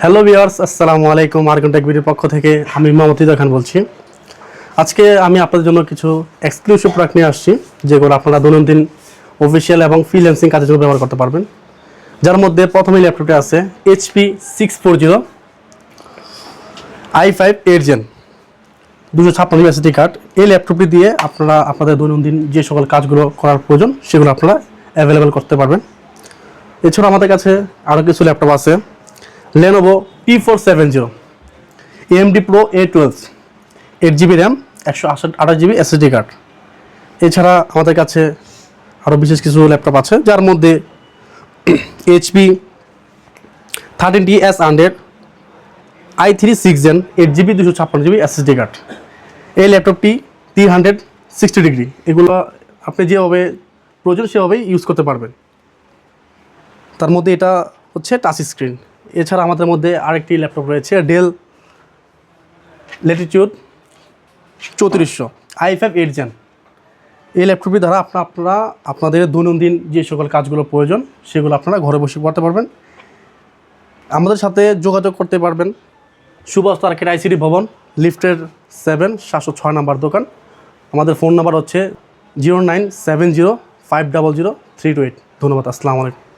Hello viewers, আসসালামু আলাইকুম। আরকন take ভিডিওর পক্ষ থেকে আমি মোহাম্মদ খান বলছি। আজকে আমি আপনাদের জন্য কিছু এক্সক্লুসিভ প্রোডাক্ট নিয়ে আসছি, যেগুলো আপনারা দৈনন্দিন অফিসিয়াল এবং ফ্রিল্যান্সিং কাজের জন্য ব্যবহার করতে পারবেন। যার মধ্যে প্রথমেই ল্যাপটপটি আছে HP 640 i5 8 Gen 256 SSD card. এই ল্যাপটপটি দিয়ে আপনারা আপনাদের দৈনন্দিন যে সকল কাজগুলো করার প্রয়োজন সেগুলো আপনারা অ্যাভেলেবেল করতে পারবেন। এছাড়া আমাদের কাছে আরও কিছু ল্যাপটপ আছে। Lenovo P470 AMD Pro A12 8GB RAM 128GB SSD card. এছাড়া আমাদের কাছে আরও বিশেষ কিছু ল্যাপটপ আছে, যার মধ্যে HP 13T/S100 i3 6 Gen 8GB 256GB SSD card. এই ল্যাপটপটি 360 ডিগ্রি, এগুলো আপনি যেভাবে প্রয়োজন সেভাবেই ইউজ করতে পারবেন। তার মধ্যে এটা হচ্ছে টাচ স্ক্রিন। এছাড়া আমাদের মধ্যে আরেকটি ল্যাপটপ রয়েছে ডেল ল্যাটিটিউড 3400 i5 8 Gen। এই ল্যাপটপটি দ্বারা আপনারা আপনাদের দৈনন্দিন যে সকল কাজগুলো প্রয়োজন সেগুলো আপনারা ঘরে বসে করতে পারবেন। আমাদের সাথে যোগাযোগ করতে পারবেন সুভাষ তারকের ICT ভবন, লিফটের 7 706 নম্বর দোকান। আমাদের ফোন নাম্বার হচ্ছে 09705000328। ধন্যবাদ। আসসালামু আলাইকুম।